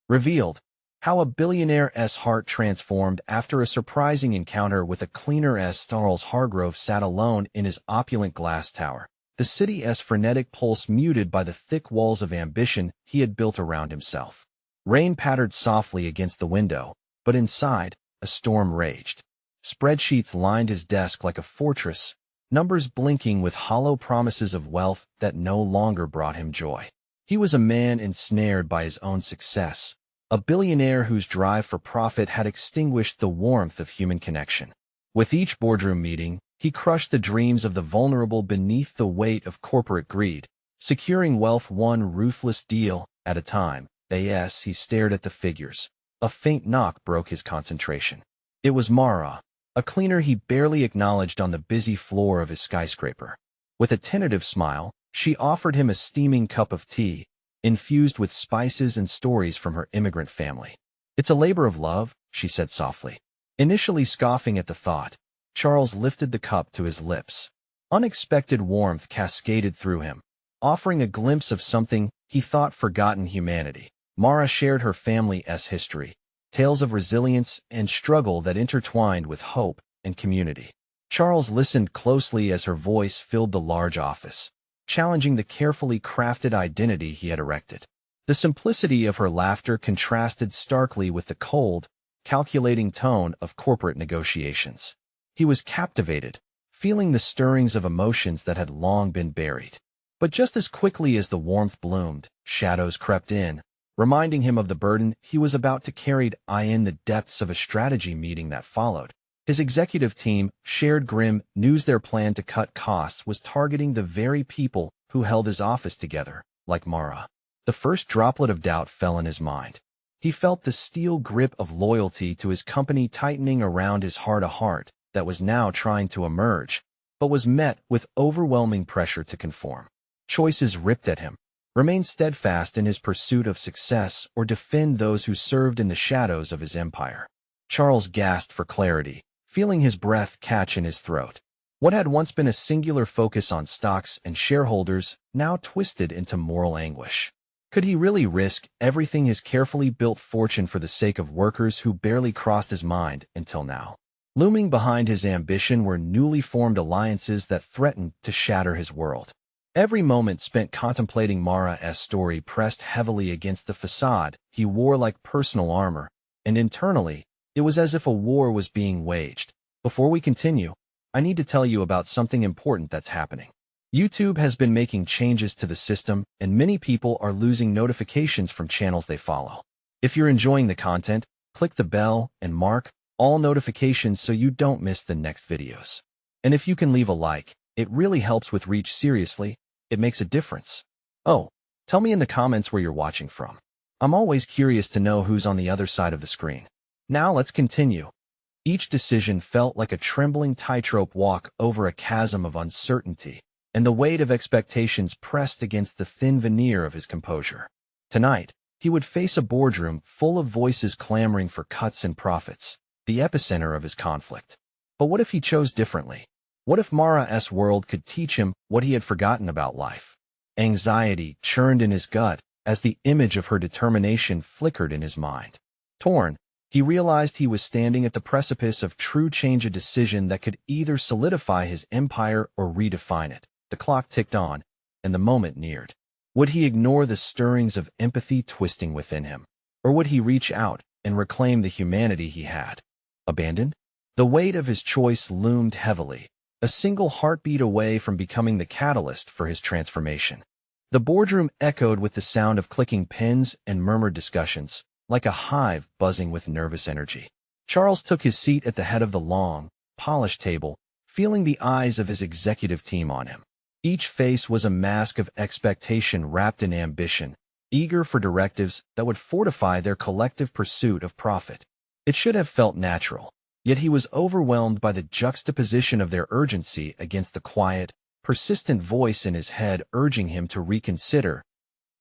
revealed how a billionaire's heart transformed after a surprising encounter with a cleaner-s. Charles Hargrove sat alone in his opulent glass tower, the city's frenetic pulse muted by the thick walls of ambition he had built around himself. Rain pattered softly against the window, but inside, a storm raged. Spreadsheets lined his desk like a fortress, numbers blinking with hollow promises of wealth that no longer brought him joy. He was a man ensnared by his own success, a billionaire whose drive for profit had extinguished the warmth of human connection. With each boardroom meeting, he crushed the dreams of the vulnerable beneath the weight of corporate greed, securing wealth one ruthless deal at a time. He stared at the figures. A faint knock broke his concentration. It was Mara, a cleaner he barely acknowledged on the busy floor of his skyscraper. With a tentative smile, she offered him a steaming cup of tea, infused with spices and stories from her immigrant family. "It's a labor of love," she said softly. Initially scoffing at the thought, Charles lifted the cup to his lips. Unexpected warmth cascaded through him, offering a glimpse of something he thought forgotten humanity. Mara shared her family's history, tales of resilience and struggle that intertwined with hope and community. Charles listened closely as her voice filled the large office, challenging the carefully crafted identity he had erected. The simplicity of her laughter contrasted starkly with the cold, calculating tone of corporate negotiations. He was captivated, feeling the stirrings of emotions that had long been buried. But just as quickly as the warmth bloomed, shadows crept in, reminding him of the burden he was about to carry in the depths of a strategy meeting that followed. His executive team shared grim news their plan to cut costs was targeting the very people who held his office together, like Mara. The first droplet of doubt fell in his mind. He felt the steel grip of loyalty to his company tightening around his heart-to-heart that was now trying to emerge, but was met with overwhelming pressure to conform. Choices ripped at him: remain steadfast in his pursuit of success or defend those who served in the shadows of his empire. Charles gasped for clarity, feeling his breath catch in his throat. What had once been a singular focus on stocks and shareholders now twisted into moral anguish. Could he really risk everything his carefully built fortune for the sake of workers who barely crossed his mind until now? Looming behind his ambition were newly formed alliances that threatened to shatter his world. Every moment spent contemplating Mara's story pressed heavily against the facade he wore like personal armor, and internally, it was as if a war was being waged. Before we continue, I need to tell you about something important that's happening. YouTube has been making changes to the system, and many people are losing notifications from channels they follow. If you're enjoying the content, click the bell and mark all notifications so you don't miss the next videos. And if you can leave a like, it really helps with reach. Seriously, it makes a difference. Oh, tell me in the comments where you're watching from. I'm always curious to know who's on the other side of the screen. Now let's continue. Each decision felt like a trembling tightrope walk over a chasm of uncertainty, and the weight of expectations pressed against the thin veneer of his composure. Tonight, he would face a boardroom full of voices clamoring for cuts and profits, the epicenter of his conflict. But what if he chose differently? What if Mara's world could teach him what he had forgotten about life? Anxiety churned in his gut as the image of her determination flickered in his mind. Torn, he realized he was standing at the precipice of true change, a decision that could either solidify his empire or redefine it. The clock ticked on, and the moment neared. Would he ignore the stirrings of empathy twisting within him? Or would he reach out and reclaim the humanity he had abandoned? The weight of his choice loomed heavily, a single heartbeat away from becoming the catalyst for his transformation. The boardroom echoed with the sound of clicking pens and murmured discussions, like a hive buzzing with nervous energy. Charles took his seat at the head of the long, polished table, feeling the eyes of his executive team on him. Each face was a mask of expectation wrapped in ambition, eager for directives that would fortify their collective pursuit of profit. It should have felt natural, yet he was overwhelmed by the juxtaposition of their urgency against the quiet, persistent voice in his head urging him to reconsider.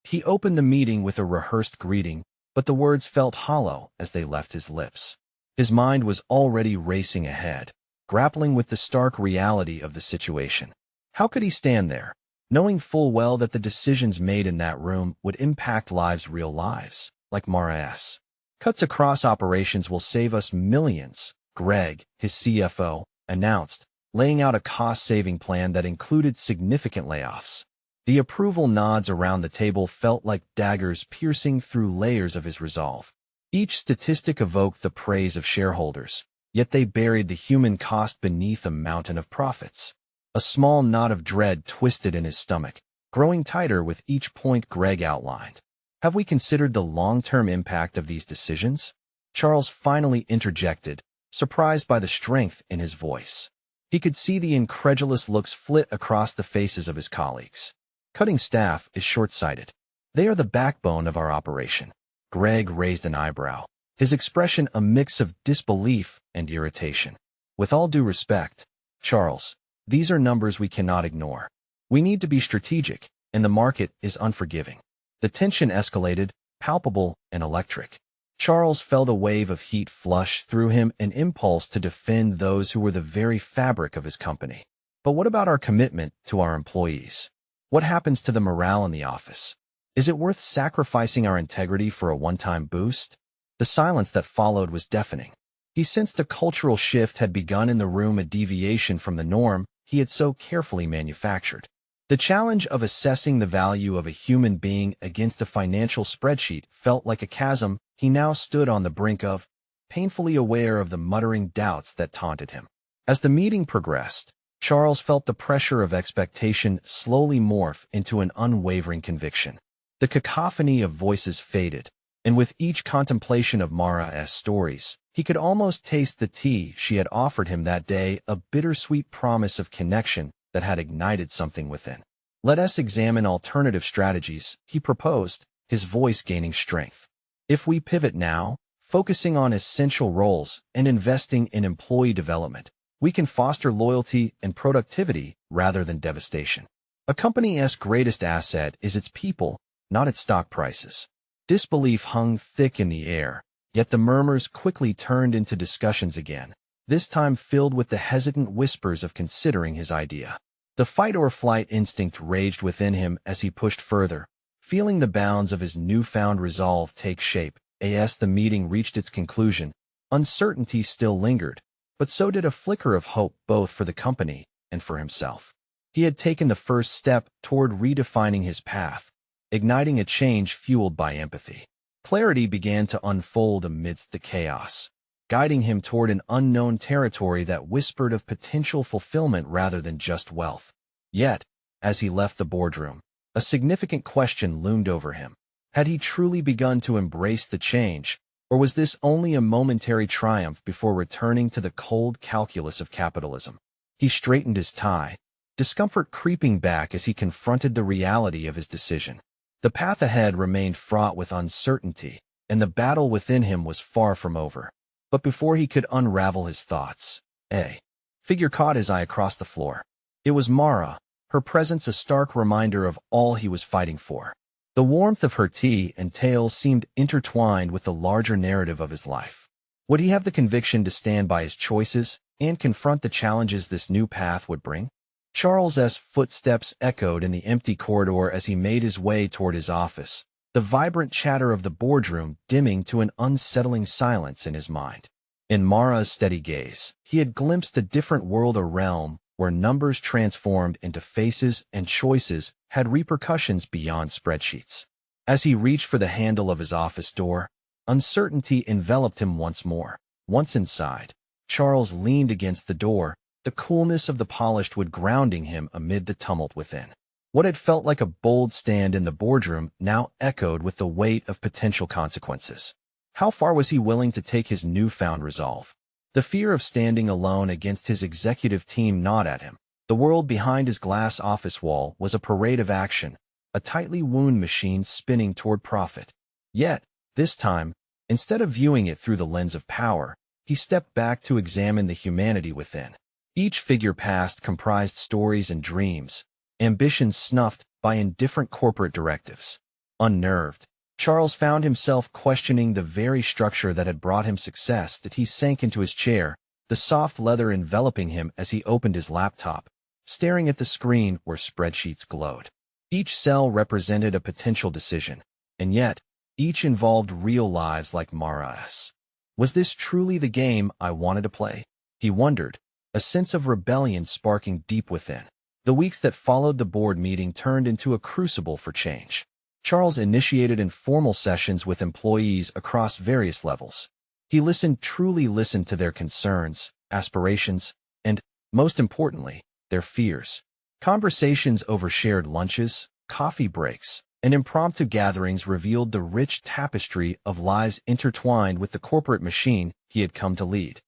He opened the meeting with a rehearsed greeting, but the words felt hollow as they left his lips. His mind was already racing ahead, grappling with the stark reality of the situation. How could he stand there, knowing full well that the decisions made in that room would impact real lives, like Mara S. Cuts across operations will save us millions, Greg, his CFO, announced, laying out a cost-saving plan that included significant layoffs. The approval nods around the table felt like daggers piercing through layers of his resolve. Each statistic evoked the praise of shareholders, yet they buried the human cost beneath a mountain of profits. A small knot of dread twisted in his stomach, growing tighter with each point Greg outlined. Have we considered the long-term impact of these decisions? Charles finally interjected, surprised by the strength in his voice. He could see the incredulous looks flit across the faces of his colleagues. Cutting staff is short-sighted. They are the backbone of our operation. Greg raised an eyebrow, his expression a mix of disbelief and irritation. With all due respect, Charles, these are numbers we cannot ignore. We need to be strategic, and the market is unforgiving. The tension escalated, palpable and electric. Charles felt a wave of heat flush through him, an impulse to defend those who were the very fabric of his company. But what about our commitment to our employees? What happens to the morale in the office? Is it worth sacrificing our integrity for a one-time boost? The silence that followed was deafening. He sensed a cultural shift had begun in the room, a deviation from the norm he had so carefully manufactured. The challenge of assessing the value of a human being against a financial spreadsheet felt like a chasm he now stood on the brink of, painfully aware of the muttering doubts that taunted him. As the meeting progressed, Charles felt the pressure of expectation slowly morph into an unwavering conviction. The cacophony of voices faded, and with each contemplation of Mara's stories, he could almost taste the tea she had offered him that day, a bittersweet promise of connection that had ignited something within. Let us examine alternative strategies, he proposed, his voice gaining strength. If we pivot now, focusing on essential roles and investing in employee development, we can foster loyalty and productivity rather than devastation. A company's greatest asset is its people, not its stock prices. Disbelief hung thick in the air, yet the murmurs quickly turned into discussions again, this time filled with the hesitant whispers of considering his idea. The fight-or-flight instinct raged within him as he pushed further, feeling the bounds of his newfound resolve take shape. As the meeting reached its conclusion, uncertainty still lingered, but so did a flicker of hope both for the company and for himself. He had taken the first step toward redefining his path, igniting a change fueled by empathy. Clarity began to unfold amidst the chaos, guiding him toward an unknown territory that whispered of potential fulfillment rather than just wealth. Yet, as he left the boardroom, a significant question loomed over him. Had he truly begun to embrace the change, or was this only a momentary triumph before returning to the cold calculus of capitalism? He straightened his tie, discomfort creeping back as he confronted the reality of his decision. The path ahead remained fraught with uncertainty, and the battle within him was far from over. But before he could unravel his thoughts, a figure caught his eye across the floor. It was Mara, her presence a stark reminder of all he was fighting for. The warmth of her tea and tale seemed intertwined with the larger narrative of his life. Would he have the conviction to stand by his choices and confront the challenges this new path would bring? Charles's footsteps echoed in the empty corridor as he made his way toward his office, the vibrant chatter of the boardroom dimming to an unsettling silence in his mind. In Mara's steady gaze, he had glimpsed a different world, a realm where numbers transformed into faces and choices had repercussions beyond spreadsheets. As he reached for the handle of his office door, uncertainty enveloped him once more. Once inside, Charles leaned against the door, the coolness of the polished wood grounding him amid the tumult within. What had felt like a bold stand in the boardroom now echoed with the weight of potential consequences. How far was he willing to take his newfound resolve? The fear of standing alone against his executive team gnawed at him. The world behind his glass office wall was a parade of action, a tightly wound machine spinning toward profit. Yet, this time, instead of viewing it through the lens of power, he stepped back to examine the humanity within. Each figure past comprised stories and dreams, ambitions snuffed by indifferent corporate directives. Unnerved, Charles found himself questioning the very structure that had brought him success. That he sank into his chair, the soft leather enveloping him as he opened his laptop, staring at the screen where spreadsheets glowed. Each cell represented a potential decision, and yet, each involved real lives like Mara's. Was this truly the game I wanted to play? He wondered, a sense of rebellion sparking deep within. The weeks that followed the board meeting turned into a crucible for change. Charles initiated informal sessions with employees across various levels. He truly listened to their concerns, aspirations, and, most importantly, their fears. Conversations over shared lunches, coffee breaks, and impromptu gatherings revealed the rich tapestry of lives intertwined with the corporate machine he had come to lead.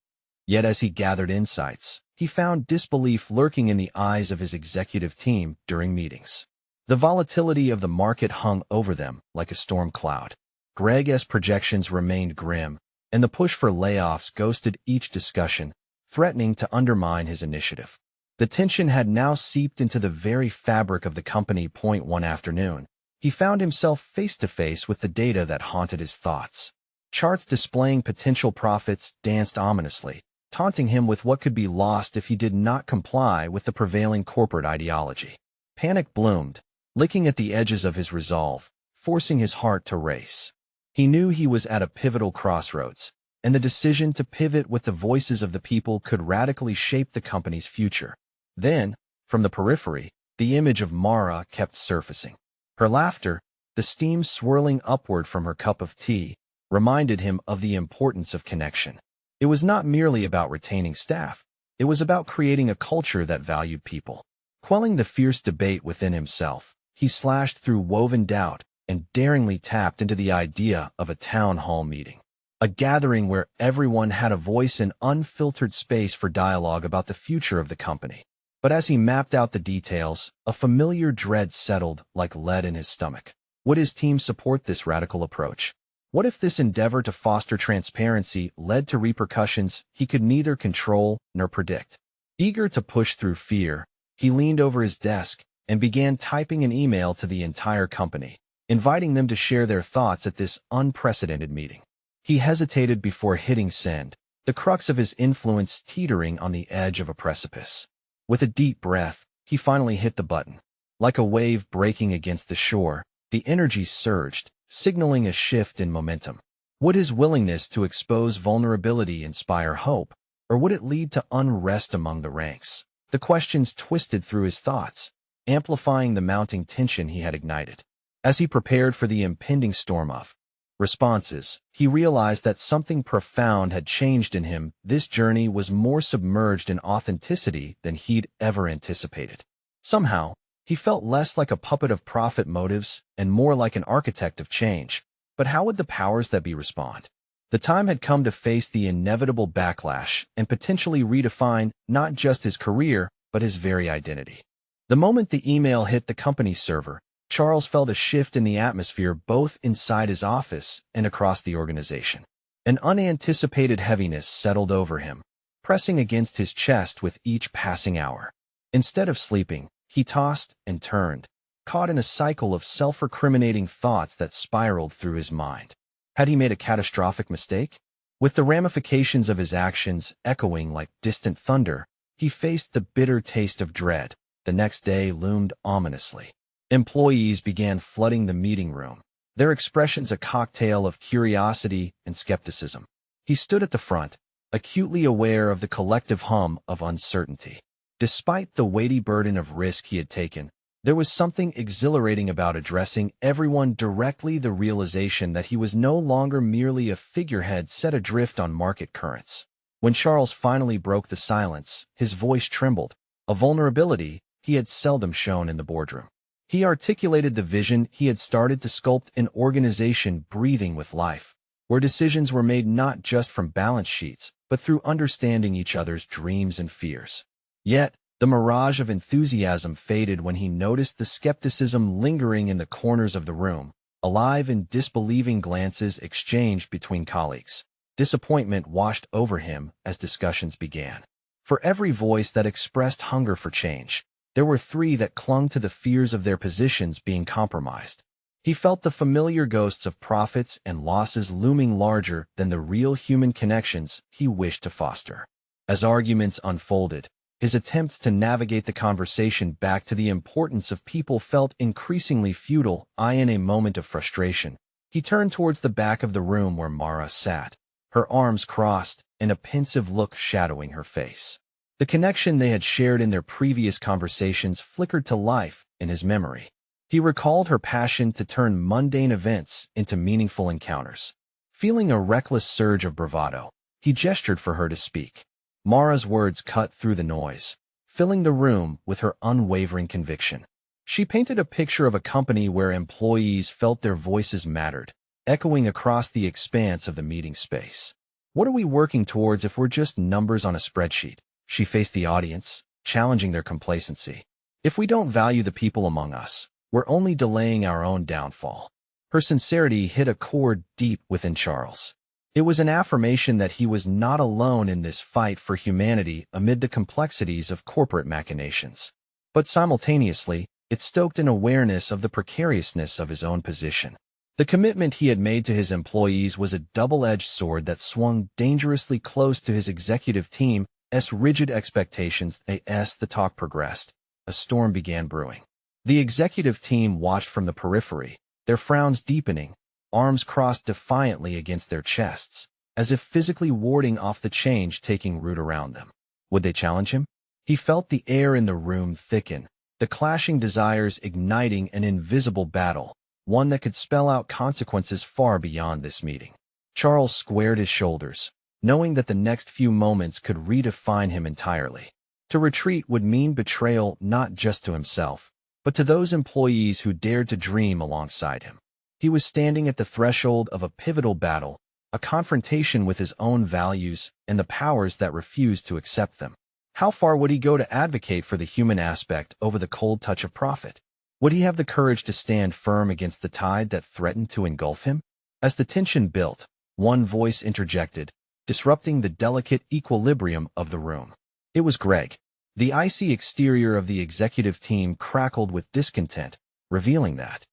Yet as he gathered insights, he found disbelief lurking in the eyes of his executive team during meetings. The volatility of the market hung over them like a storm cloud. Greg's projections remained grim, and the push for layoffs ghosted each discussion, threatening to undermine his initiative. The tension had now seeped into the very fabric of the company. One afternoon, he found himself face-to-face with the data that haunted his thoughts. Charts displaying potential profits danced ominously, taunting him with what could be lost if he did not comply with the prevailing corporate ideology. Panic bloomed, licking at the edges of his resolve, forcing his heart to race. He knew he was at a pivotal crossroads, and the decision to pivot with the voices of the people could radically shape the company's future. Then, from the periphery, the image of Mara kept surfacing. Her laughter, the steam swirling upward from her cup of tea, reminded him of the importance of connection. It was not merely about retaining staff. It was about creating a culture that valued people. Quelling the fierce debate within himself, he slashed through woven doubt and daringly tapped into the idea of a town hall meeting. A gathering where everyone had a voice and unfiltered space for dialogue about the future of the company. But as he mapped out the details, a familiar dread settled like lead in his stomach. Would his team support this radical approach? What if this endeavor to foster transparency led to repercussions he could neither control nor predict? Eager to push through fear, he leaned over his desk and began typing an email to the entire company, inviting them to share their thoughts at this unprecedented meeting. He hesitated before hitting send, the crux of his influence teetering on the edge of a precipice. With a deep breath, he finally hit the button. Like a wave breaking against the shore, the energy surged, signaling a shift in momentum. Would his willingness to expose vulnerability inspire hope, or would it lead to unrest among the ranks? The questions twisted through his thoughts, amplifying the mounting tension he had ignited. As he prepared for the impending storm of responses, he realized that something profound had changed in him. This journey was more submerged in authenticity than he'd ever anticipated. Somehow, he felt less like a puppet of profit motives and more like an architect of change. But how would the powers that be respond? The time had come to face the inevitable backlash and potentially redefine not just his career, but his very identity. The moment the email hit the company's server, Charles felt a shift in the atmosphere both inside his office and across the organization. An unanticipated heaviness settled over him, pressing against his chest with each passing hour. Instead of sleeping, he tossed and turned, caught in a cycle of self-recriminating thoughts that spiraled through his mind. Had he made a catastrophic mistake? With the ramifications of his actions echoing like distant thunder, he faced the bitter taste of dread. The next day loomed ominously. Employees began flooding the meeting room, their expressions a cocktail of curiosity and skepticism. He stood at the front, acutely aware of the collective hum of uncertainty. Despite the weighty burden of risk he had taken, there was something exhilarating about addressing everyone directly, the realization that he was no longer merely a figurehead set adrift on market currents. When Charles finally broke the silence, his voice trembled, a vulnerability he had seldom shown in the boardroom. He articulated the vision he had started to sculpt, an organization breathing with life, where decisions were made not just from balance sheets, but through understanding each other's dreams and fears. Yet, the mirage of enthusiasm faded when he noticed the skepticism lingering in the corners of the room, alive in disbelieving glances exchanged between colleagues. Disappointment washed over him as discussions began. For every voice that expressed hunger for change, there were three that clung to the fears of their positions being compromised. He felt the familiar ghosts of profits and losses looming larger than the real human connections he wished to foster. As arguments unfolded, his attempts to navigate the conversation back to the importance of people felt increasingly futile. In a moment of frustration, he He turned towards the back of the room where Mara sat, her arms crossed and a pensive look shadowing her face. The connection they had shared in their previous conversations flickered to life in his memory. He recalled her passion to turn mundane events into meaningful encounters. Feeling a reckless surge of bravado, he gestured for her to speak. Mara's words cut through the noise, filling the room with her unwavering conviction. She painted a picture of a company where employees felt their voices mattered, echoing across the expanse of the meeting space. What are we working towards if we're just numbers on a spreadsheet? She faced the audience, challenging their complacency. If we don't value the people among us, we're only delaying our own downfall. Her sincerity hit a chord deep within Charles. It was an affirmation that he was not alone in this fight for humanity amid the complexities of corporate machinations. But simultaneously, it stoked an awareness of the precariousness of his own position. The commitment he had made to his employees was a double-edged sword that swung dangerously close to his executive team's rigid expectations. As the talk progressed, a storm began brewing. The executive team watched from the periphery, their frowns deepening, arms crossed defiantly against their chests, as if physically warding off the change taking root around them. Would they challenge him? He felt the air in the room thicken, the clashing desires igniting an invisible battle, one that could spell out consequences far beyond this meeting. Charles squared his shoulders, knowing that the next few moments could redefine him entirely. To retreat would mean betrayal not just to himself, but to those employees who dared to dream alongside him. He was standing at the threshold of a pivotal battle, a confrontation with his own values and the powers that refused to accept them. How far would he go to advocate for the human aspect over the cold touch of profit? Would he have the courage to stand firm against the tide that threatened to engulf him? As the tension built, one voice interjected, disrupting the delicate equilibrium of the room. It was Greg. The icy exterior of the executive team crackled with discontent, revealing that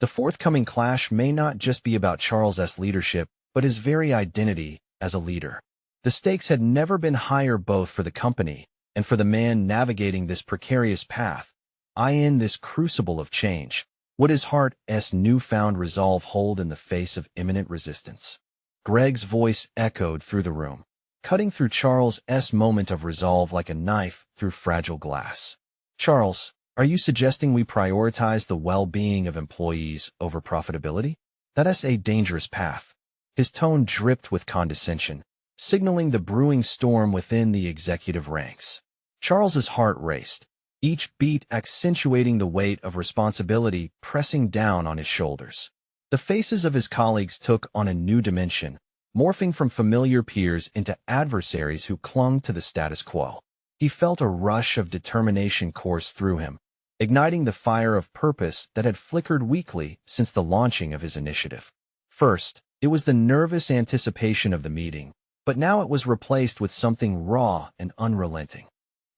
the forthcoming clash may not just be about Charles's leadership, but his very identity as a leader. The stakes had never been higher both for the company and for the man navigating this precarious path. In this crucible of change, would his heart's newfound resolve hold in the face of imminent resistance? Greg's voice echoed through the room, cutting through Charles's moment of resolve like a knife through fragile glass. Charles, are you suggesting we prioritize the well-being of employees over profitability? That's a dangerous path. His tone dripped with condescension, signaling the brewing storm within the executive ranks. Charles's heart raced, each beat accentuating the weight of responsibility pressing down on his shoulders. The faces of his colleagues took on a new dimension, morphing from familiar peers into adversaries who clung to the status quo. He felt a rush of determination course through him, igniting the fire of purpose that had flickered weakly since the launching of his initiative. First, it was the nervous anticipation of the meeting, but now it was replaced with something raw and unrelenting.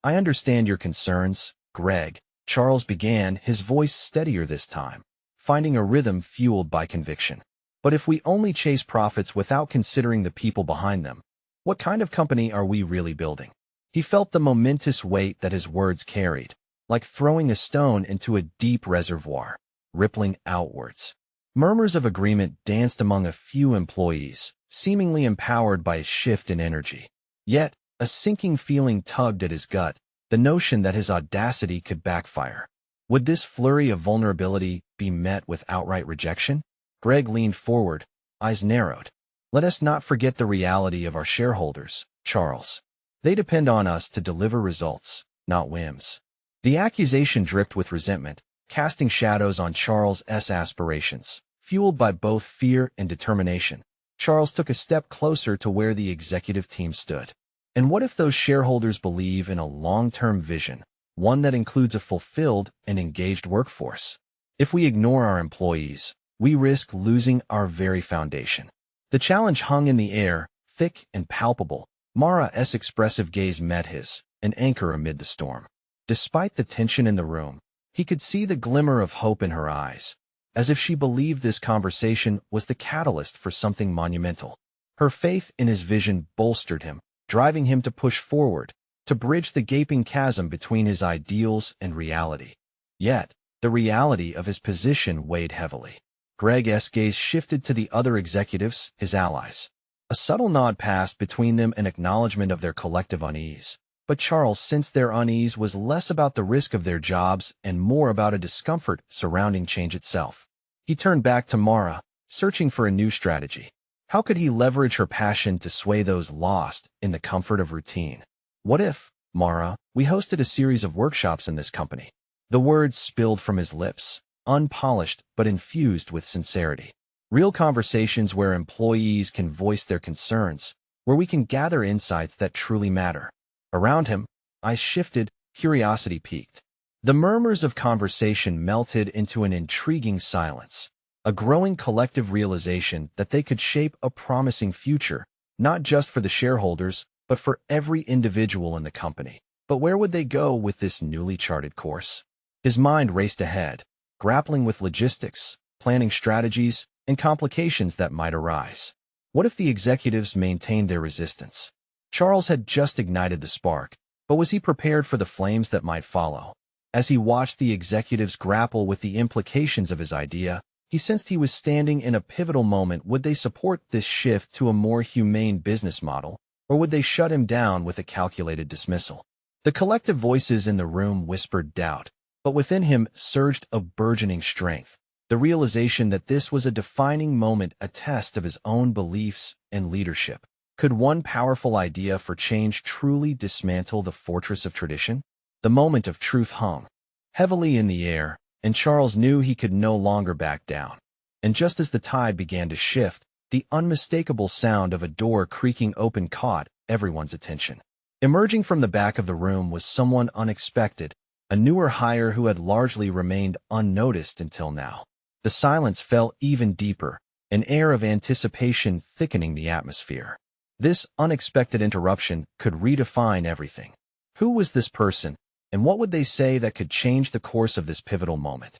I understand your concerns, Greg, Charles began, his voice steadier this time, finding a rhythm fueled by conviction. But if we only chase profits without considering the people behind them, what kind of company are we really building? He felt the momentous weight that his words carried, like throwing a stone into a deep reservoir, rippling outwards. Murmurs of agreement danced among a few employees, seemingly empowered by a shift in energy. Yet, a sinking feeling tugged at his gut, the notion that his audacity could backfire. Would this flurry of vulnerability be met with outright rejection? Greg leaned forward, eyes narrowed. Let us not forget the reality of our shareholders, Charles. They depend on us to deliver results, not whims. The accusation dripped with resentment, casting shadows on Charles's aspirations, fueled by both fear and determination. Charles took a step closer to where the executive team stood. And what if those shareholders believe in a long-term vision, one that includes a fulfilled and engaged workforce? If we ignore our employees, we risk losing our very foundation. The challenge hung in the air, thick and palpable. Mara's expressive gaze met his, an anchor amid the storm. Despite the tension in the room, he could see the glimmer of hope in her eyes, as if she believed this conversation was the catalyst for something monumental. Her faith in his vision bolstered him, driving him to push forward, to bridge the gaping chasm between his ideals and reality. Yet, the reality of his position weighed heavily. Greg's gaze shifted to the other executives, his allies. A subtle nod passed between them in acknowledgement of their collective unease. But Charles sensed their unease was less about the risk of their jobs and more about a discomfort surrounding change itself. He turned back to Mara, searching for a new strategy. How could he leverage her passion to sway those lost in the comfort of routine? What if, Mara, we hosted a series of workshops in this company? The words spilled from his lips, unpolished but infused with sincerity. Real conversations where employees can voice their concerns, where we can gather insights that truly matter. Around him, eyes shifted, curiosity peaked. The murmurs of conversation melted into an intriguing silence, a growing collective realization that they could shape a promising future, not just for the shareholders, but for every individual in the company. But where would they go with this newly charted course? His mind raced ahead, grappling with logistics, planning strategies, and complications that might arise. What if the executives maintained their resistance? Charles had just ignited the spark, but was he prepared for the flames that might follow? As he watched the executives grapple with the implications of his idea, he sensed he was standing in a pivotal moment. Would they support this shift to a more humane business model, or would they shut him down with a calculated dismissal? The collective voices in the room whispered doubt, but within him surged a burgeoning strength, the realization that this was a defining moment, a test of his own beliefs and leadership. Could one powerful idea for change truly dismantle the fortress of tradition? The moment of truth hung heavily in the air, and Charles knew he could no longer back down. And just as the tide began to shift, the unmistakable sound of a door creaking open caught everyone's attention. Emerging from the back of the room was someone unexpected, a newer hire who had largely remained unnoticed until now. The silence fell even deeper, an air of anticipation thickening the atmosphere. This unexpected interruption could redefine everything. Who was this person, and what would they say that could change the course of this pivotal moment?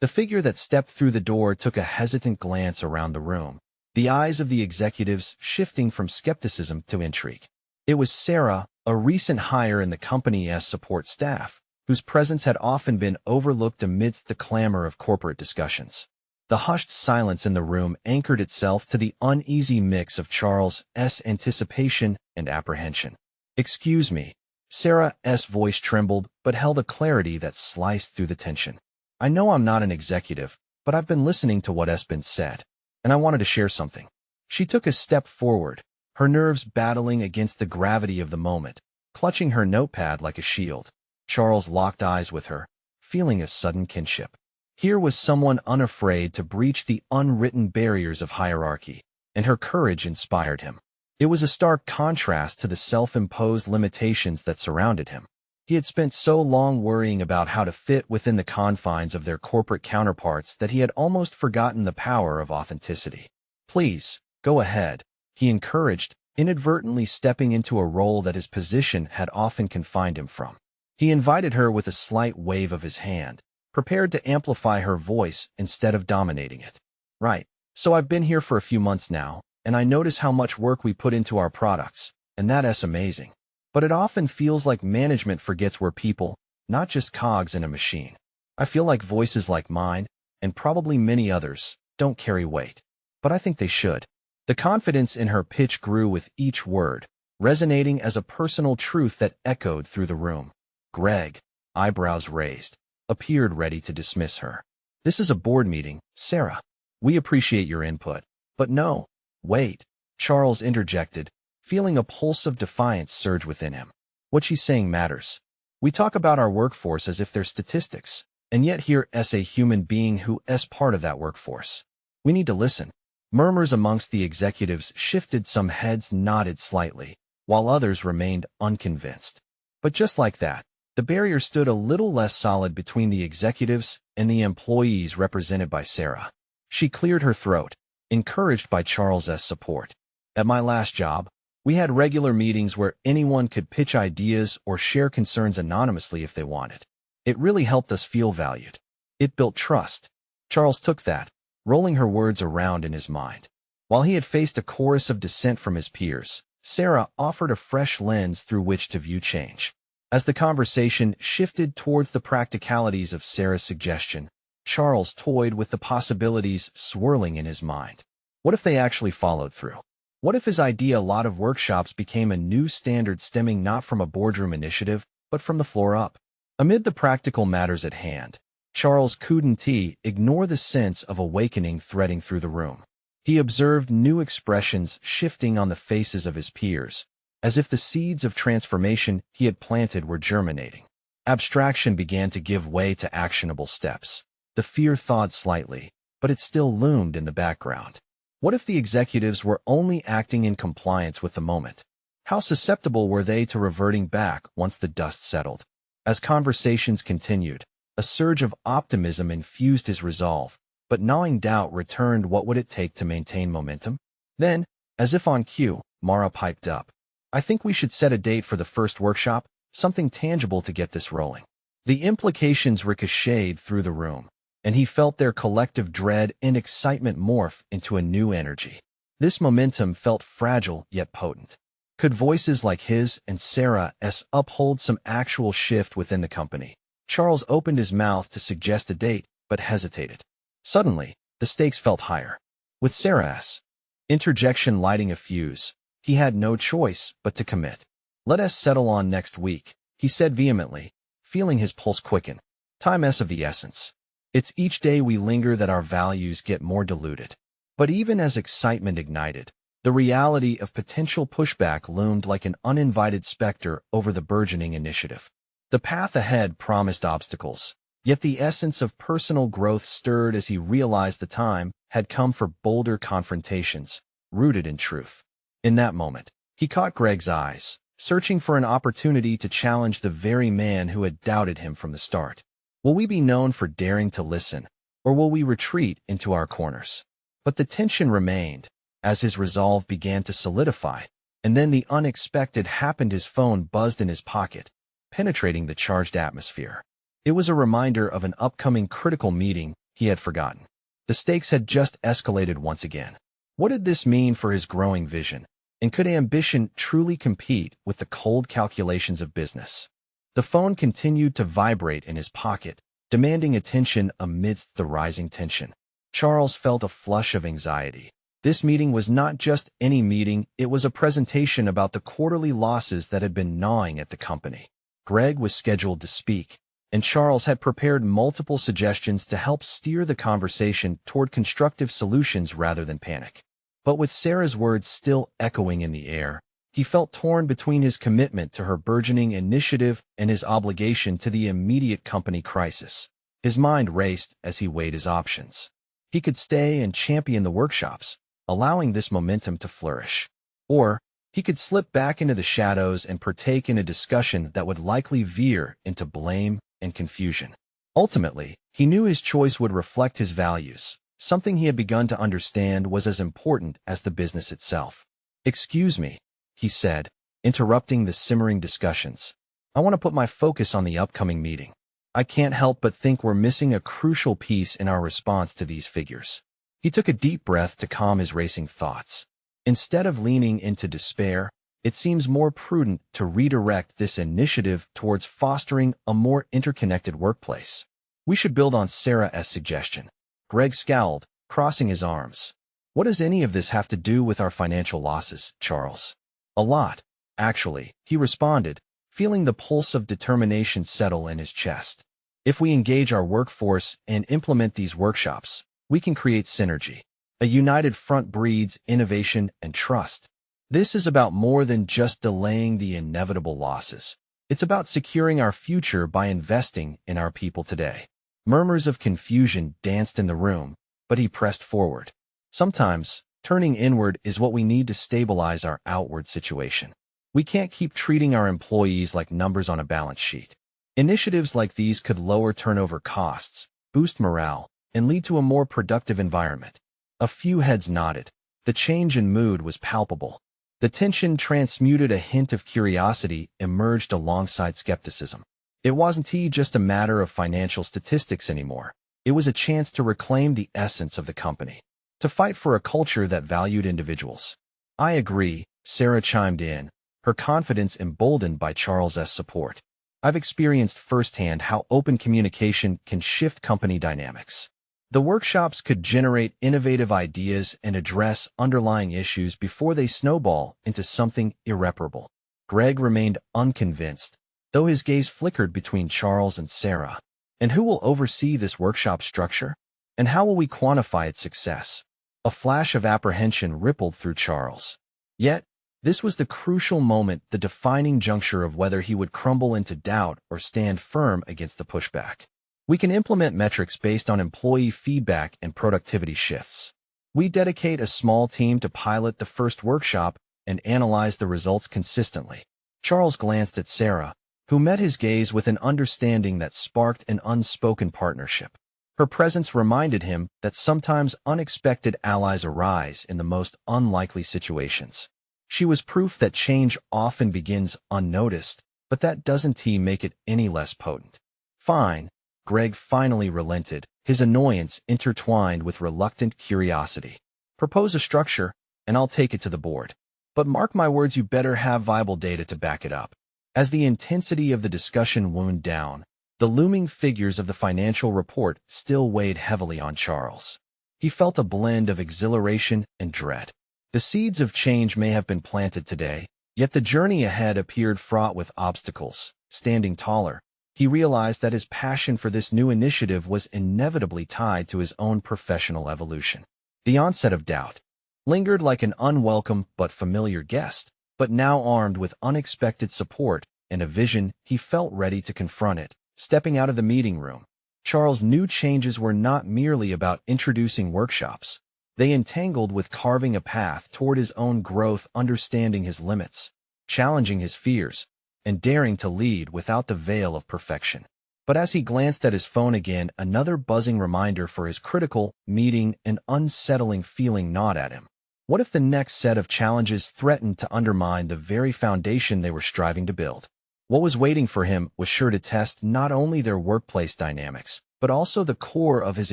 The figure that stepped through the door took a hesitant glance around the room, the eyes of the executives shifting from skepticism to intrigue. It was Sarah, a recent hire in the company's support staff, whose presence had often been overlooked amidst the clamor of corporate discussions. The hushed silence in the room anchored itself to the uneasy mix of Charles's anticipation and apprehension. "Excuse me." Sarah's voice trembled but held a clarity that sliced through the tension. "I know I'm not an executive, but I've been listening to what's been said, and I wanted to share something." She took a step forward, her nerves battling against the gravity of the moment, clutching her notepad like a shield. Charles locked eyes with her, feeling a sudden kinship. Here was someone unafraid to breach the unwritten barriers of hierarchy, and her courage inspired him. It was a stark contrast to the self-imposed limitations that surrounded him. He had spent so long worrying about how to fit within the confines of their corporate counterparts that he had almost forgotten the power of authenticity. "Please, go ahead," he encouraged, inadvertently stepping into a role that his position had often confined him from. He invited her with a slight wave of his hand, prepared to amplify her voice instead of dominating it. "Right. So I've been here for a few months now, and I notice how much work we put into our products, and that's amazing. But it often feels like management forgets we're people, not just cogs in a machine. I feel like voices like mine, and probably many others, don't carry weight. But I think they should." The confidence in her pitch grew with each word, resonating as a personal truth that echoed through the room. Greg, eyebrows raised, appeared ready to dismiss her. "This is a board meeting, Sarah. We appreciate your input." "But no, wait," Charles interjected, feeling a pulse of defiance surge within him. "What she's saying matters. We talk about our workforce as if they're statistics, and yet here is a human being who is part of that workforce. We need to listen." Murmurs amongst the executives shifted, some heads nodded slightly, while others remained unconvinced. But just like that, the barrier stood a little less solid between the executives and the employees represented by Sarah. She cleared her throat, encouraged by Charles's support. "At my last job, we had regular meetings where anyone could pitch ideas or share concerns anonymously if they wanted. It really helped us feel valued. It built trust." Charles took that, rolling her words around in his mind. While he had faced a chorus of dissent from his peers, Sarah offered a fresh lens through which to view change. As the conversation shifted towards the practicalities of Sarah's suggestion, Charles toyed with the possibilities swirling in his mind. What if they actually followed through? What if his idea a lot of workshops became a new standard stemming not from a boardroom initiative, but from the floor up? Amid the practical matters at hand, Charles couldn't ignore the sense of awakening threading through the room. He observed new expressions shifting on the faces of his peers, as if the seeds of transformation he had planted were germinating. Abstraction began to give way to actionable steps. The fear thawed slightly, but it still loomed in the background. What if the executives were only acting in compliance with the moment? How susceptible were they to reverting back once the dust settled? As conversations continued, a surge of optimism infused his resolve, but gnawing doubt returned. What would it take to maintain momentum? Then, as if on cue, Mara piped up. I think we should set a date for the first workshop, something tangible to get this rolling. The implications ricocheted through the room, and he felt their collective dread and excitement morph into a new energy. This momentum felt fragile yet potent. Could voices like his and Sarah's uphold some actual shift within the company? Charles opened his mouth to suggest a date, but hesitated. Suddenly, the stakes felt higher. With Sarah's interjection lighting a fuse, he had no choice but to commit. Let us settle on next week, he said vehemently, feeling his pulse quicken. Time's of the essence. It's each day we linger that our values get more diluted. But even as excitement ignited, the reality of potential pushback loomed like an uninvited specter over the burgeoning initiative. The path ahead promised obstacles, yet the essence of personal growth stirred as he realized the time had come for bolder confrontations, rooted in truth. In that moment, he caught Greg's eyes, searching for an opportunity to challenge the very man who had doubted him from the start. Will we be known for daring to listen, or will we retreat into our corners? But the tension remained, as his resolve began to solidify, and then the unexpected happened. His phone buzzed in his pocket, penetrating the charged atmosphere. It was a reminder of an upcoming critical meeting he had forgotten. The stakes had just escalated once again. What did this mean for his growing vision? And could ambition truly compete with the cold calculations of business? The phone continued to vibrate in his pocket, demanding attention amidst the rising tension. Charles felt a flush of anxiety. This meeting was not just any meeting, it was a presentation about the quarterly losses that had been gnawing at the company. Greg was scheduled to speak, and Charles had prepared multiple suggestions to help steer the conversation toward constructive solutions rather than panic. But with Sarah's words still echoing in the air, he felt torn between his commitment to her burgeoning initiative and his obligation to the immediate company crisis. His mind raced as he weighed his options. He could stay and champion the workshops, allowing this momentum to flourish. Or he could slip back into the shadows and partake in a discussion that would likely veer into blame and confusion. Ultimately, he knew his choice would reflect his values. Something he had begun to understand was as important as the business itself. Excuse me, he said, interrupting the simmering discussions. I want to put my focus on the upcoming meeting. I can't help but think we're missing a crucial piece in our response to these figures. He took a deep breath to calm his racing thoughts. Instead of leaning into despair, it seems more prudent to redirect this initiative towards fostering a more interconnected workplace. We should build on Sarah's suggestion. Greg scowled, crossing his arms. What does any of this have to do with our financial losses, Charles? A lot, actually, he responded, feeling the pulse of determination settle in his chest. If we engage our workforce and implement these workshops, we can create synergy. A united front breeds innovation and trust. This is about more than just delaying the inevitable losses. It's about securing our future by investing in our people today. Murmurs of confusion danced in the room, but he pressed forward. Sometimes, turning inward is what we need to stabilize our outward situation. We can't keep treating our employees like numbers on a balance sheet. Initiatives like these could lower turnover costs, boost morale, and lead to a more productive environment. A few heads nodded. The change in mood was palpable. The tension transmuted. A hint of curiosity emerged alongside skepticism. It wasn't just a matter of financial statistics anymore. It was a chance to reclaim the essence of the company, to fight for a culture that valued individuals. I agree, Sarah chimed in, her confidence emboldened by Charles's support. I've experienced firsthand how open communication can shift company dynamics. The workshops could generate innovative ideas and address underlying issues before they snowball into something irreparable. Greg remained unconvinced, though his gaze flickered between Charles and Sarah. And who will oversee this workshop structure? And how will we quantify its success? A flash of apprehension rippled through Charles. Yet, this was the crucial moment, the defining juncture of whether he would crumble into doubt or stand firm against the pushback. We can implement metrics based on employee feedback and productivity shifts. We dedicate a small team to pilot the first workshop and analyze the results consistently. Charles glanced at Sarah, who met his gaze with an understanding that sparked an unspoken partnership. Her presence reminded him that sometimes unexpected allies arise in the most unlikely situations. She was proof that change often begins unnoticed, but that doesn't make it any less potent. Fine, Greg finally relented, his annoyance intertwined with reluctant curiosity. Propose a structure, and I'll take it to the board. But mark my words, you better have viable data to back it up. As the intensity of the discussion wound down, the looming figures of the financial report still weighed heavily on Charles. He felt a blend of exhilaration and dread. The seeds of change may have been planted today, yet the journey ahead appeared fraught with obstacles. Standing taller, he realized that his passion for this new initiative was inevitably tied to his own professional evolution. The onset of doubt lingered like an unwelcome but familiar guest, but now armed with unexpected support and a vision, he felt ready to confront it. Stepping out of the meeting room, Charles knew changes were not merely about introducing workshops. They entangled with carving a path toward his own growth, understanding his limits, challenging his fears, and daring to lead without the veil of perfection. But as he glanced at his phone again, another buzzing reminder for his critical meeting, an unsettling feeling gnawed at him. What if the next set of challenges threatened to undermine the very foundation they were striving to build? What was waiting for him was sure to test not only their workplace dynamics, but also the core of his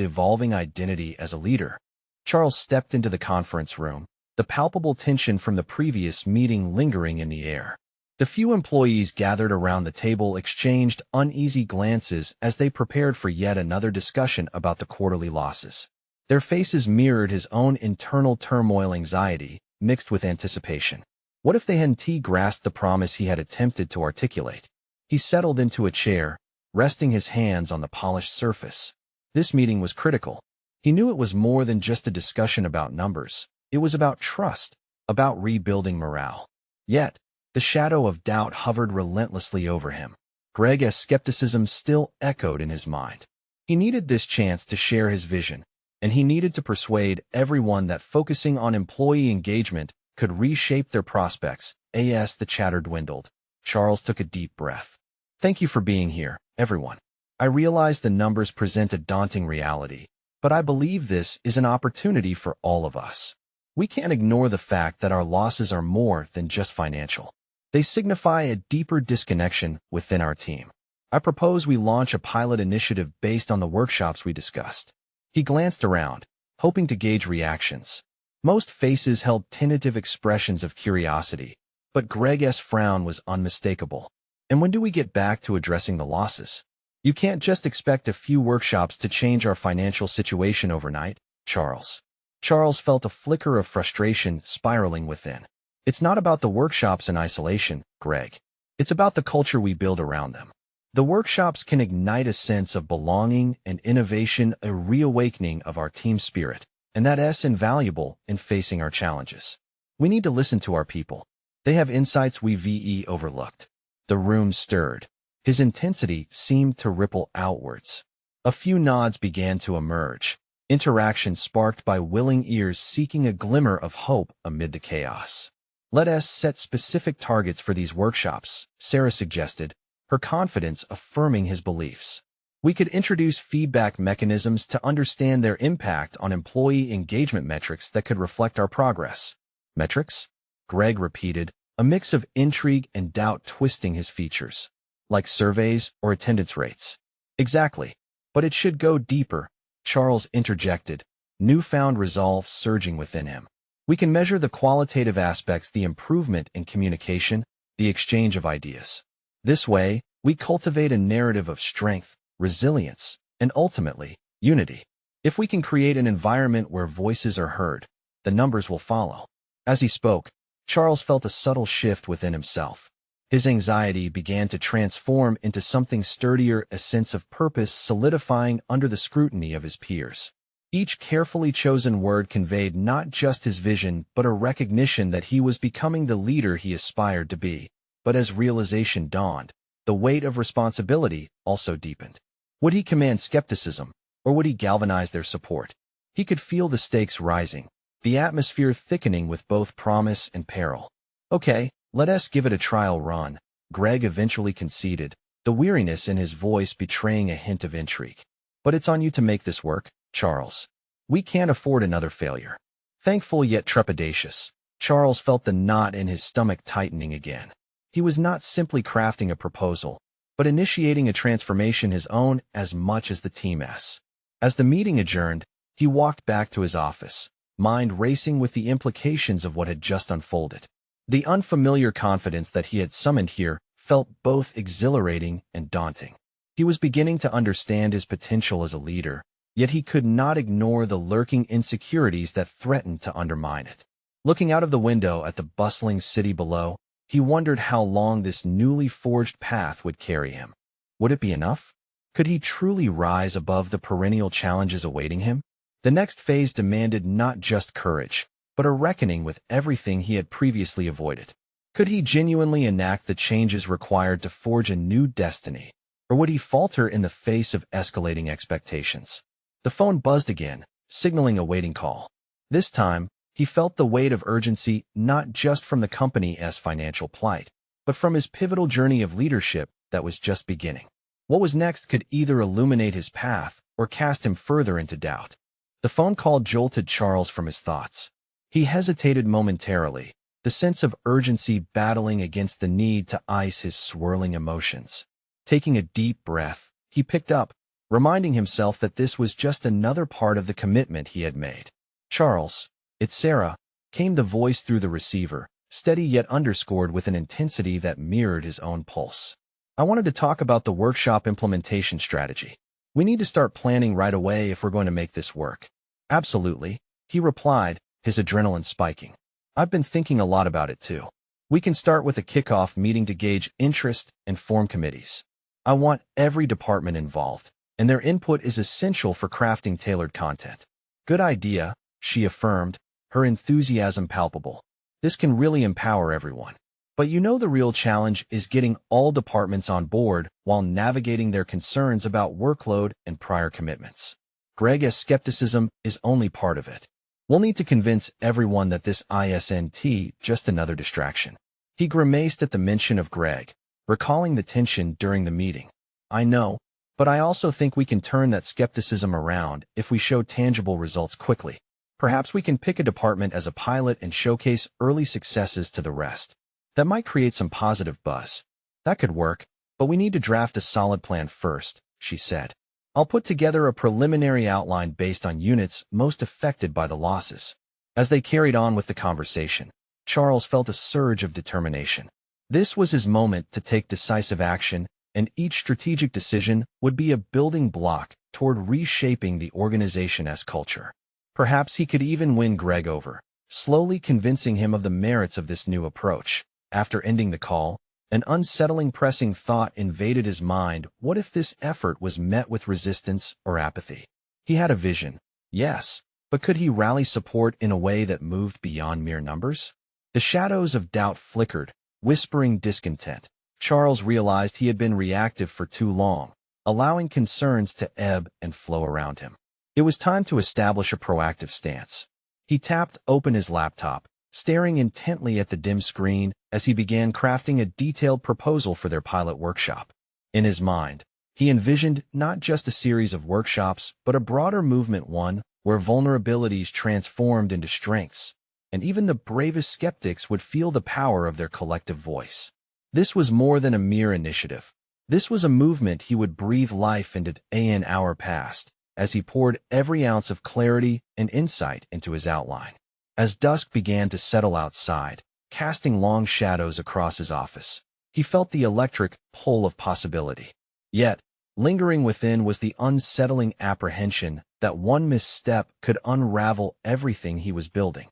evolving identity as a leader. Charles stepped into the conference room, the palpable tension from the previous meeting lingering in the air. The few employees gathered around the table exchanged uneasy glances as they prepared for yet another discussion about the quarterly losses. Their faces mirrored his own internal turmoil, anxiety, mixed with anticipation. What if they hadn't grasped the promise he had attempted to articulate? He settled into a chair, resting his hands on the polished surface. This meeting was critical. He knew it was more than just a discussion about numbers. It was about trust, about rebuilding morale. Yet, the shadow of doubt hovered relentlessly over him. Greg's skepticism still echoed in his mind. He needed this chance to share his vision, and he needed to persuade everyone that focusing on employee engagement could reshape their prospects. As the chatter dwindled, Charles took a deep breath. Thank you for being here, everyone. I realize the numbers present a daunting reality, but I believe this is an opportunity for all of us. We can't ignore the fact that our losses are more than just financial. They signify a deeper disconnection within our team. I propose we launch a pilot initiative based on the workshops we discussed. He glanced around, hoping to gauge reactions. Most faces held tentative expressions of curiosity, but Greg's frown was unmistakable. And when do we get back to addressing the losses? You can't just expect a few workshops to change our financial situation overnight, Charles. Charles felt a flicker of frustration spiraling within. It's not about the workshops in isolation, Greg. It's about the culture we build around them. The workshops can ignite a sense of belonging and innovation, a reawakening of our team spirit, and that's invaluable in facing our challenges. We need to listen to our people. They have insights we've overlooked. The room stirred. His intensity seemed to ripple outwards. A few nods began to emerge, interaction sparked by willing ears seeking a glimmer of hope amid the chaos. Let us set specific targets for these workshops, Sarah suggested, her confidence affirming his beliefs. We could introduce feedback mechanisms to understand their impact on employee engagement metrics that could reflect our progress. Metrics? Greg repeated, a mix of intrigue and doubt twisting his features. Like surveys or attendance rates. Exactly. But it should go deeper, Charles interjected, newfound resolve surging within him. We can measure the qualitative aspects, the improvement in communication, the exchange of ideas. This way, We cultivate a narrative of strength, resilience, and ultimately, unity. If we can create an environment where voices are heard, the numbers will follow. As he spoke, Charles felt a subtle shift within himself. His anxiety began to transform into something sturdier, a sense of purpose solidifying under the scrutiny of his peers. Each carefully chosen word conveyed not just his vision but a recognition that he was becoming the leader he aspired to be. But as realization dawned, the weight of responsibility also deepened. Would he command skepticism, or would he galvanize their support? He could feel the stakes rising, the atmosphere thickening with both promise and peril. Okay, let us give it a trial run, Greg eventually conceded, the weariness in his voice betraying a hint of intrigue. But it's on you to make this work, Charles. We can't afford another failure. Thankful yet trepidatious, Charles felt the knot in his stomach tightening again. He was not simply crafting a proposal, but initiating a transformation his own as much as the team's. As the meeting adjourned, he walked back to his office, mind racing with the implications of what had just unfolded. The unfamiliar confidence that he had summoned here felt both exhilarating and daunting. He was beginning to understand his potential as a leader, yet he could not ignore the lurking insecurities that threatened to undermine it. Looking out of the window at the bustling city below, he wondered how long this newly forged path would carry him. Would it be enough? Could he truly rise above the perennial challenges awaiting him? The next phase demanded not just courage, but a reckoning with everything he had previously avoided. Could he genuinely enact the changes required to forge a new destiny, or would he falter in the face of escalating expectations? The phone buzzed again, signaling a waiting call. This time, he felt the weight of urgency not just from the company's financial plight, but from his pivotal journey of leadership that was just beginning. What was next could either illuminate his path or cast him further into doubt. The phone call jolted Charles from his thoughts. He hesitated momentarily, the sense of urgency battling against the need to ice his swirling emotions. Taking a deep breath, he picked up, reminding himself that this was just another part of the commitment he had made. "Charles, it's Sarah," came the voice through the receiver, steady yet underscored with an intensity that mirrored his own pulse. "I wanted to talk about the workshop implementation strategy. We need to start planning right away if we're going to make this work." "Absolutely," he replied, his adrenaline spiking. "I've been thinking a lot about it too. We can start with a kickoff meeting to gauge interest and form committees. I want every department involved, and their input is essential for crafting tailored content." "Good idea," she affirmed, her enthusiasm palpable. "This can really empower everyone. But you know the real challenge is getting all departments on board while navigating their concerns about workload and prior commitments. Greg's skepticism is only part of it. We'll need to convince everyone that this isn't just another distraction." He grimaced at the mention of Greg, recalling the tension during the meeting. "I know, but I also think we can turn that skepticism around if we show tangible results quickly. Perhaps we can pick a department as a pilot and showcase early successes to the rest. That might create some positive buzz." "That could work, but we need to draft a solid plan first," she said. "I'll put together a preliminary outline based on units most affected by the losses." As they carried on with the conversation, Charles felt a surge of determination. This was his moment to take decisive action, and each strategic decision would be a building block toward reshaping the organization's culture. Perhaps he could even win Greg over, slowly convincing him of the merits of this new approach. After ending the call, an unsettling pressing thought invaded his mind. What if this effort was met with resistance or apathy? He had a vision, yes, but could he rally support in a way that moved beyond mere numbers? The shadows of doubt flickered, whispering discontent. Charles realized he had been reactive for too long, allowing concerns to ebb and flow around him. It was time to establish a proactive stance. He tapped open his laptop, staring intently at the dim screen as he began crafting a detailed proposal for their pilot workshop. In his mind, he envisioned not just a series of workshops, but a broader movement, one where vulnerabilities transformed into strengths, and even the bravest skeptics would feel the power of their collective voice. This was more than a mere initiative. This was a movement he would breathe life into. An hour passed, as he poured every ounce of clarity and insight into his outline. As dusk began to settle outside, casting long shadows across his office, He felt the electric pull of possibility. Yet, lingering within was the unsettling apprehension that one misstep could unravel everything he was building.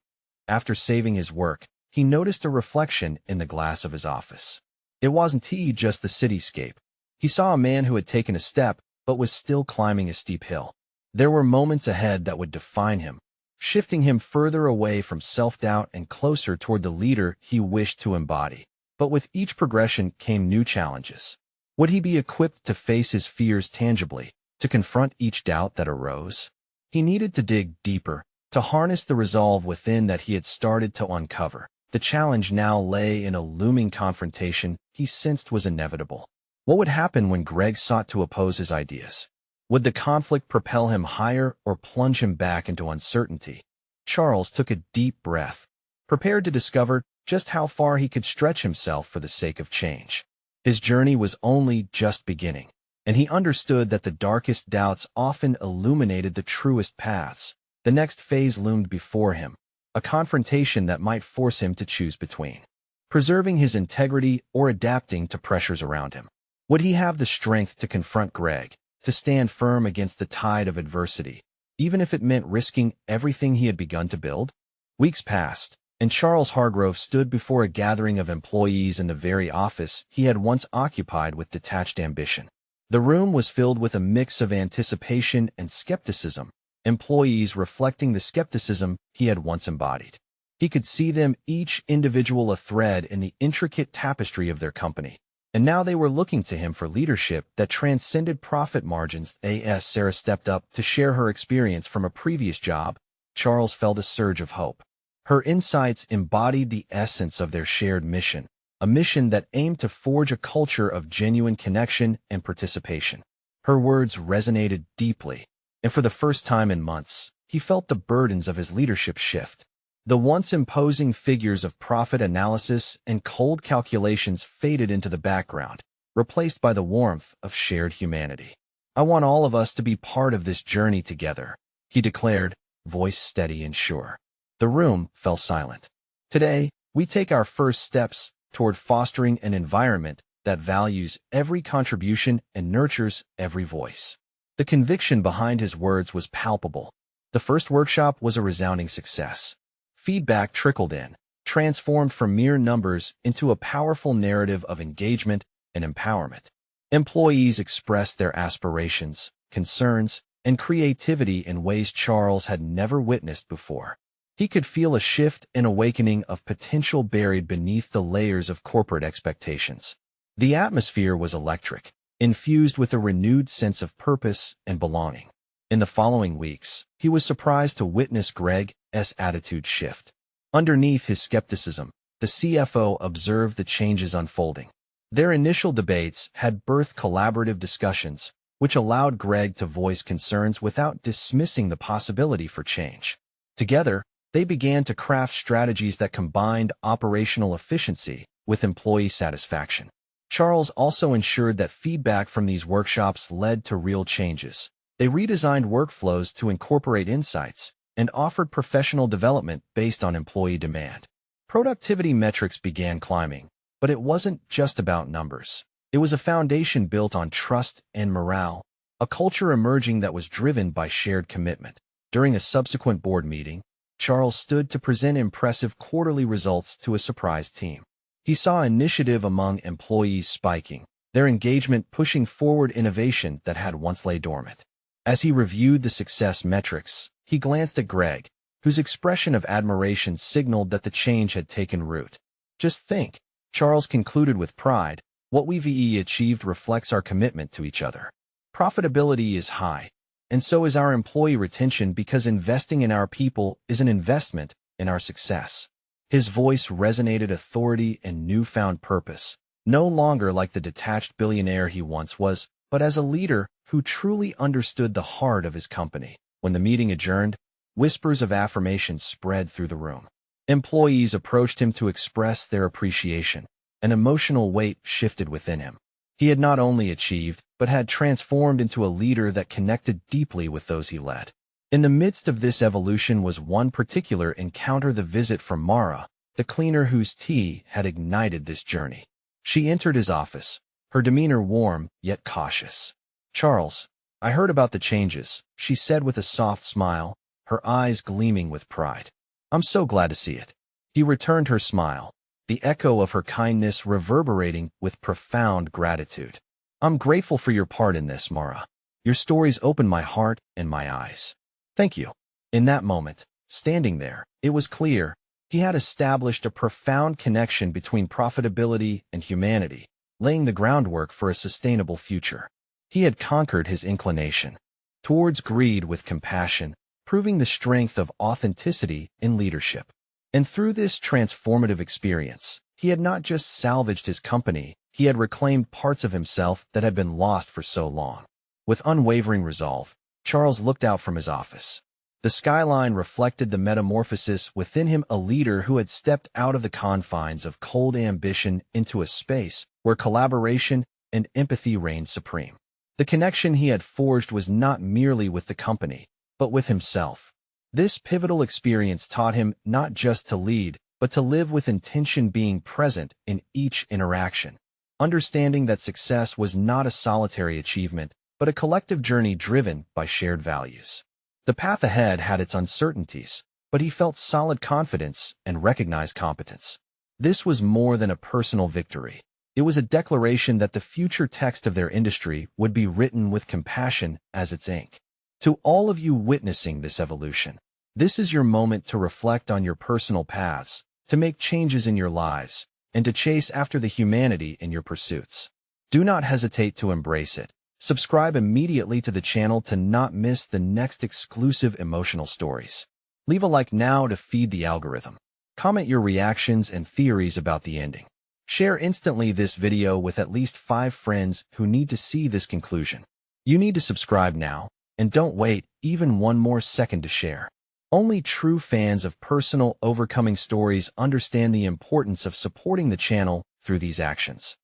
After saving his work, he noticed a reflection in the glass of his office. It wasn't just the cityscape. He saw a man who had taken a step but was still climbing a steep hill. There were moments ahead that would define him, shifting him further away from self-doubt and closer toward the leader he wished to embody. But with each progression came new challenges. Would he be equipped to face his fears tangibly, to confront each doubt that arose? He needed to dig deeper, to harness the resolve within that he had started to uncover. The challenge now lay in a looming confrontation he sensed was inevitable. What would happen when Greg sought to oppose his ideas? Would the conflict propel him higher or plunge him back into uncertainty? Charles took a deep breath, prepared to discover just how far he could stretch himself for the sake of change. His journey was only just beginning, and he understood that the darkest doubts often illuminated the truest paths. The next phase loomed before him, a confrontation that might force him to choose between preserving his integrity or adapting to pressures around him. Would he have the strength to confront Greg, to stand firm against the tide of adversity, even if it meant risking everything he had begun to build? Weeks passed, and Charles Harrove stood before a gathering of employees in the very office he had once occupied with detached ambition. The room was filled with a mix of anticipation and skepticism, employees reflecting the skepticism he had once embodied. He could see them, each individual a thread in the intricate tapestry of their company. And now they were looking to him for leadership that transcended profit margins. As Sarah stepped up to share her experience from a previous job, Charles felt a surge of hope. Her insights embodied the essence of their shared mission, a mission that aimed to forge a culture of genuine connection and participation. Her words resonated deeply, and for the first time in months, he felt the burdens of his leadership shift. The once imposing figures of profit analysis and cold calculations faded into the background, replaced by the warmth of shared humanity. "I want all of us to be part of this journey together," he declared, voice steady and sure. The room fell silent. "Today, we take our first steps toward fostering an environment that values every contribution and nurtures every voice." The conviction behind his words was palpable. The first workshop was a resounding success. Feedback trickled in, transformed from mere numbers into a powerful narrative of engagement and empowerment. Employees expressed their aspirations, concerns, and creativity in ways Charles had never witnessed before. He could feel a shift and awakening of potential buried beneath the layers of corporate expectations. The atmosphere was electric, infused with a renewed sense of purpose and belonging. In the following weeks, he was surprised to witness Greg's attitude shift. Underneath his skepticism, the CFO observed the changes unfolding. Their initial debates had birthed collaborative discussions, which allowed Greg to voice concerns without dismissing the possibility for change. Together, they began to craft strategies that combined operational efficiency with employee satisfaction. Charles also ensured that feedback from these workshops led to real changes. They redesigned workflows to incorporate insights and offered professional development based on employee demand. Productivity metrics began climbing, but it wasn't just about numbers. It was a foundation built on trust and morale, a culture emerging that was driven by shared commitment. During a subsequent board meeting, Charles stood to present impressive quarterly results to a surprised team. He saw initiative among employees spiking, their engagement pushing forward innovation that had once lay dormant. As he reviewed the success metrics, he glanced at Greg, whose expression of admiration signaled that the change had taken root. "Just think," Charles concluded with pride, "what we've achieved reflects our commitment to each other. Profitability is high, and so is our employee retention because investing in our people is an investment in our success." His voice resonated authority and newfound purpose, no longer like the detached billionaire he once was, but as a leader who truly understood the heart of his company. When the meeting adjourned, whispers of affirmation spread through the room. Employees approached him to express their appreciation. An emotional weight shifted within him. He had not only achieved, but had transformed into a leader that connected deeply with those he led. In the midst of this evolution was one particular encounter: the visit from Mara, the cleaner whose tea had ignited this journey. She entered his office, her demeanor warm yet cautious. "Charles, I heard about the changes," she said with a soft smile, her eyes gleaming with pride. "I'm so glad to see it." He returned her smile, the echo of her kindness reverberating with profound gratitude. "I'm grateful for your part in this, Mara. Your stories opened my heart and my eyes." "Thank you." In that moment, standing there, it was clear he had established a profound connection between profitability and humanity, laying the groundwork for a sustainable future. He had conquered his inclination towards greed with compassion, proving the strength of authenticity in leadership. And through this transformative experience, he had not just salvaged his company, he had reclaimed parts of himself that had been lost for so long. With unwavering resolve, Charles looked out from his office. The skyline reflected the metamorphosis within him, a leader who had stepped out of the confines of cold ambition into a space where collaboration and empathy reigned supreme. The connection he had forged was not merely with the company, but with himself. This pivotal experience taught him not just to lead, but to live with intention, being present in each interaction, understanding that success was not a solitary achievement, but a collective journey driven by shared values. The path ahead had its uncertainties, but he felt solid confidence and recognized competence. This was more than a personal victory. It was a declaration that the future text of their industry would be written with compassion as its ink. To all of you witnessing this evolution, this is your moment to reflect on your personal paths, to make changes in your lives, and to chase after the humanity in your pursuits. Do not hesitate to embrace it. Subscribe immediately to the channel to not miss the next exclusive emotional stories. Leave a like now to feed the algorithm. Comment your reactions and theories about the ending. Share instantly this video with at least 5 friends who need to see this conclusion. You need to subscribe now, and don't wait even one more second to share. Only true fans of personal overcoming stories understand the importance of supporting the channel through these actions.